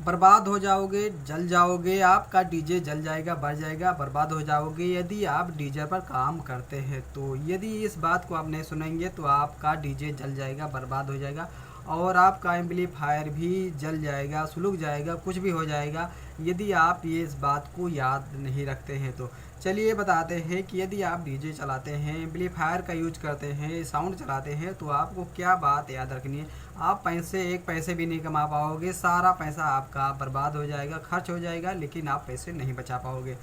बर्बाद हो जाओगे, जल जाओगे, आपका डीजे जल जाएगा, बढ़ जाएगा, बर्बाद हो जाओगे यदि आप डीजे पर काम करते हैं। तो यदि इस बात को आप नहीं सुनेंगे तो आपका डीजे जल जाएगा, बर्बाद हो जाएगा और आपका एम्पलीफायर भी जल जाएगा, सुलग जाएगा, कुछ भी हो जाएगा यदि आप ये इस बात को याद नहीं रखते हैं। तो चलिए बताते हैं कि यदि आप डीजे चलाते हैं, एम्पलीफायर का यूज करते हैं, साउंड चलाते हैं तो आपको क्या बात याद रखनी है। आप एक पैसे भी नहीं कमा पाओगे, सारा पैसा आपका बर्बाद हो जाएगा, खर्च हो जाएगा, लेकिन आप पैसे नहीं बचा पाओगे।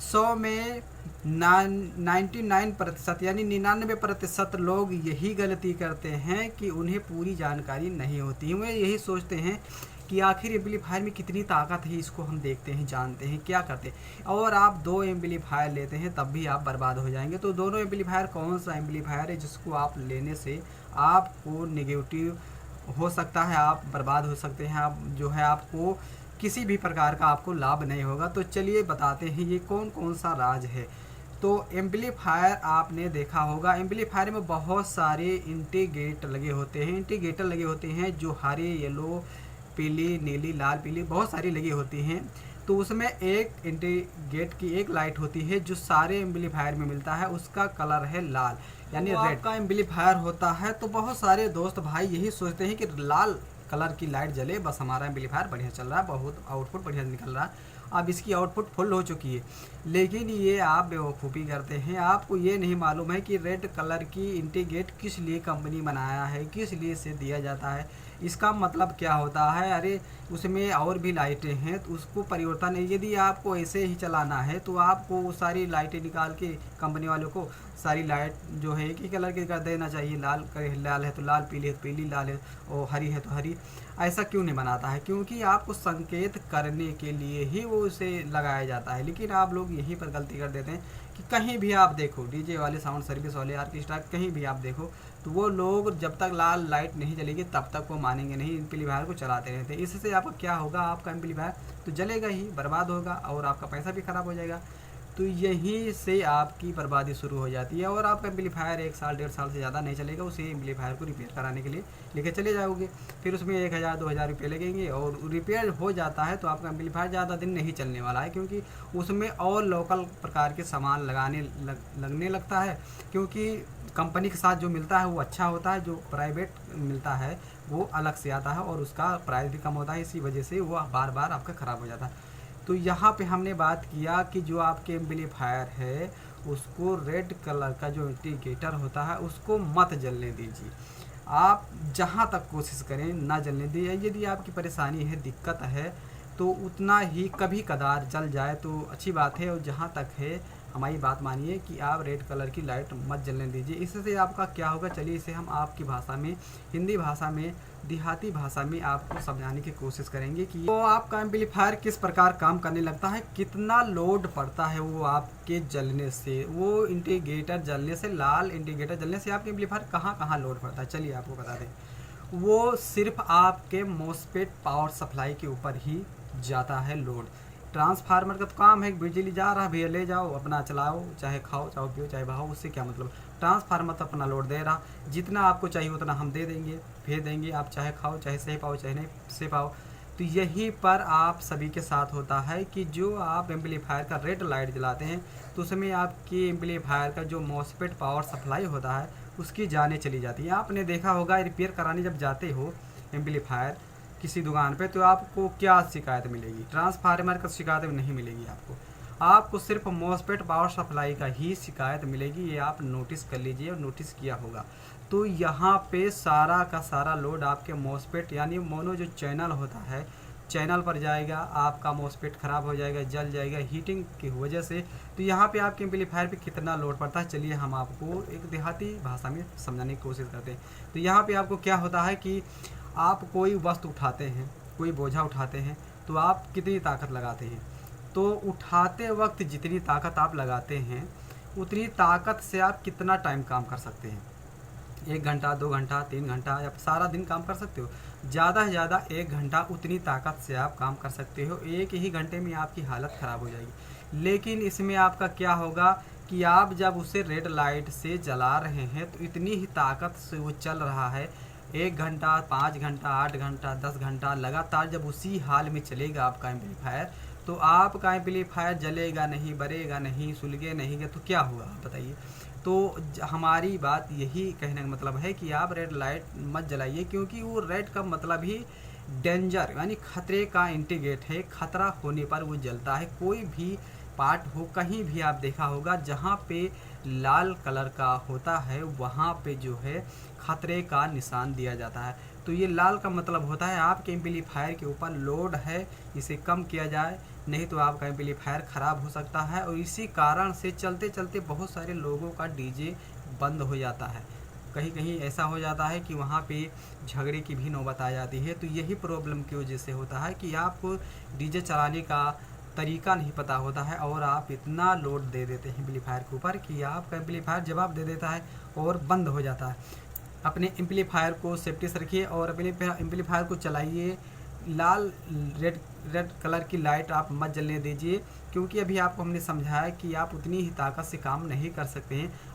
100 में 99% यानी 99% लोग यही गलती करते हैं कि उन्हें पूरी जानकारी नहीं होती है। वे यही सोचते हैं कि आखिर एम्पलीफायर में कितनी ताकत है, इसको हम देखते हैं, जानते हैं, क्या करते हैं। और आप 2 एम्पलीफायर लेते हैं तब भी आप बर्बाद हो जाएंगे। तो दोनों एम्पलीफायर कौन सा एम्पलीफायर है जिसको आप लेने से आपको नेगेटिव हो सकता है, आप बर्बाद हो सकते हैं, आप जो है आपको किसी भी प्रकार का आपको लाभ नहीं होगा। तो चलिए बताते हैं ये कौन कौन सा राज है। तो एम्पलीफायर आपने देखा होगा, एम्पलीफायर में बहुत सारे इंटीग्रेटर लगे होते हैं, इंटीग्रेटर लगे होते हैं जो हरे, येलो, पीली, नीली, लाल, पीली बहुत सारी लगी होती हैं। तो उसमें एक इंटीग्रेट की एक लाइट होती है जो सारे एम्पलीफायर में मिलता है, उसका कलर है लाल यानी रेड का एम्पलीफायर होता है। तो बहुत सारे दोस्त भाई यही सोचते हैं कि लाल कलर की लाइट जले बस हमारा एम्पलीफायर बढ़िया चल रहा है, बहुत आउटपुट बढ़िया निकल रहा है, अब इसकी आउटपुट फुल हो चुकी है। लेकिन ये आप बेवकूफ़ी करते हैं, आपको ये नहीं मालूम है कि रेड कलर की इंटीग्रेट किस लिए कंपनी बनाया है, किस लिए से दिया जाता है, इसका मतलब क्या होता है। अरे उसमें और भी लाइटें हैं तो उसको परिवर्तन है। यदि आपको ऐसे ही चलाना है तो आपको वो सारी लाइटें निकाल के कंपनी वालों को सारी लाइट जो है एक ही कलर की कर देना चाहिए। लाल है तो लाल, पीली है तो पीली, लाल है और हरी है तो हरी। ऐसा क्यों नहीं बनाता है? क्योंकि आपको संकेत करने के लिए ही वो उसे लगाया जाता है। लेकिन आप लोग यहीं पर गलती कर देते हैं कि कहीं भी आप देखो, डीजे वाले, साउंड सर्विस वाले, आर्केस्ट्रा, कहीं भी आप देखो तो वो लोग जब तक लाल लाइट नहीं जलेगी तब तक वो मानेंगे नहीं, एम्पलीफायर को चलाते रहते हैं। इससे आपका क्या होगा, आपका एम्पलीफायर तो जलेगा ही, बर्बाद होगा और आपका पैसा भी खराब हो जाएगा। तो यहीं से आपकी बर्बादी शुरू हो जाती है और आपका एम्पलीफायर 1 साल 1.5 साल से ज़्यादा नहीं चलेगा। उसे एम्पलीफायर को रिपेयर कराने के लिए लेके चले जाओगे, फिर उसमें 1000-2000 रुपये लगेंगे और रिपेयर हो जाता है तो आपका एम्पलीफायर ज़्यादा दिन नहीं चलने वाला है, क्योंकि उसमें और लोकल प्रकार के सामान लगने लगता है। क्योंकि कंपनी के साथ जो मिलता है वो अच्छा होता है, जो प्राइवेट मिलता है वो अलग से आता है और उसका प्राइस भी कम होता है, इसी वजह से वो बार बार आपका ख़राब हो जाता है। तो यहाँ पे हमने बात किया कि जो आपके एम्पलीफायर है उसको रेड कलर का जो इंडिकेटर होता है उसको मत जलने दीजिए। आप जहाँ तक कोशिश करें ना जलने दीजिए। यदि आपकी परेशानी है, दिक्कत है तो उतना ही कभी कदार जल जाए तो अच्छी बात है। और जहाँ तक है हमारी बात मानिए कि आप रेड कलर की लाइट मत जलने दीजिए। इससे आपका क्या होगा, चलिए इसे हम आपकी भाषा में, हिंदी भाषा में, देहाती भाषा में आपको समझाने की कोशिश करेंगे कि वो आपका एम्पलीफायर किस प्रकार काम करने लगता है, कितना लोड पड़ता है वो आपके जलने से, वो इंडिकेटर जलने से, लाल इंडिकेटर जलने से आपके एम्पलीफायर कहाँ कहाँ लोड पड़ता है। चलिए आपको बता दें, वो सिर्फ आपके मॉसफेट पावर सप्लाई के ऊपर ही जाता है लोड। ट्रांसफार्मर का तो काम है, बिजली जा रहा है भैया ले जाओ अपना चलाओ, चाहे खाओ, चाहे पियो, चाहे बहाओ, उससे क्या मतलब। ट्रांसफार्मर तो अपना लोड दे रहा, जितना आपको चाहिए उतना हम दे देंगे, भेज देंगे, आप चाहे खाओ, चाहे सही पाओ, चाहे नहीं सही पाओ। तो यहीं पर आप सभी के साथ होता है कि जो आप एम्पलीफायर का रेड लाइट जलाते हैं तो उसमें आपकी एम्पलीफायर का जो मॉसफेट पावर सप्लाई होता है उसकी जानें चली जाती हैं। आपने देखा होगा रिपेयर कराने जब जाते हो एम्पलीफायर किसी दुकान पे तो आपको क्या शिकायत मिलेगी, ट्रांसफार्मर का शिकायत नहीं मिलेगी आपको सिर्फ मॉसफेट पावर सप्लाई का ही शिकायत मिलेगी। ये आप नोटिस कर लीजिए और नोटिस किया होगा। तो यहाँ पे सारा का सारा लोड आपके मॉसफेट यानी मोनो जो चैनल होता है, चैनल पर जाएगा, आपका मॉसफेट ख़राब हो जाएगा, जल जाएगा हीटिंग की वजह से। तो यहाँ पे आपके एम्पलीफायर पे कितना लोड पड़ता है, चलिए हम आपको एक देहाती भाषा में समझाने की कोशिश करते हैं। तो यहाँ पे आपको क्या होता है कि आप कोई वस्तु उठाते हैं, कोई बोझा उठाते हैं तो आप कितनी ताकत लगाते हैं। तो उठाते वक्त जितनी ताकत आप लगाते हैं उतनी ताकत से आप कितना टाइम काम कर सकते हैं, 1 घंटा, 2 घंटा, 3 घंटा या सारा दिन काम कर सकते हो। ज़्यादा से ज़्यादा 1 घंटा उतनी ताकत से आप काम कर सकते हो। 1 ही घंटे में आपकी हालत ख़राब हो जाएगी। लेकिन इसमें आपका क्या होगा कि आप जब उसे रेड लाइट से जला रहे हैं तो इतनी ही ताकत से वो चल रहा है, 1 घंटा, 5 घंटा, 8 घंटा, 10 घंटा लगातार जब उसी हाल में चलेगा आपका एम्पलीफायर, तो आपका एम्पलीफायर जलेगा नहीं, बरेगा नहीं, सुलगे नहीं, तो क्या होगा आप बताइए। तो हमारी बात यही कहने का मतलब है कि आप रेड लाइट मत जलाइए, क्योंकि वो रेड का मतलब ही डेंजर यानी खतरे का इंडिकेट है। खतरा होने पर वो जलता है। कोई भी पार्ट हो, कहीं भी आप देखा होगा जहाँ पे लाल कलर का होता है वहाँ पे जो है खतरे का निशान दिया जाता है। तो ये लाल का मतलब होता है आपके एम्पलीफायर के ऊपर लोड है, इसे कम किया जाए, नहीं तो आपका एम्पलीफायर ख़राब हो सकता है। और इसी कारण से चलते चलते बहुत सारे लोगों का डीजे बंद हो जाता है। कहीं कहीं ऐसा हो जाता है कि वहाँ पे झगड़े की भी नौबत आ जाती है। तो यही प्रॉब्लम की वजह से होता है कि आपको डीजे चलाने का तरीका नहीं पता होता है और आप इतना लोड दे देते हैं एम्पलीफायर के ऊपर कि आपका एम्पलीफायर जवाब दे देता है और बंद हो जाता है। अपने एम्पलीफायर को सेफ्टी से रखिए और अपने एम्पलीफायर को चलाइए। लाल रेड रेड कलर की लाइट आप मत जलने दीजिए, क्योंकि अभी आपको हमने समझाया कि आप उतनी ही ताकत से काम नहीं कर सकते हैं।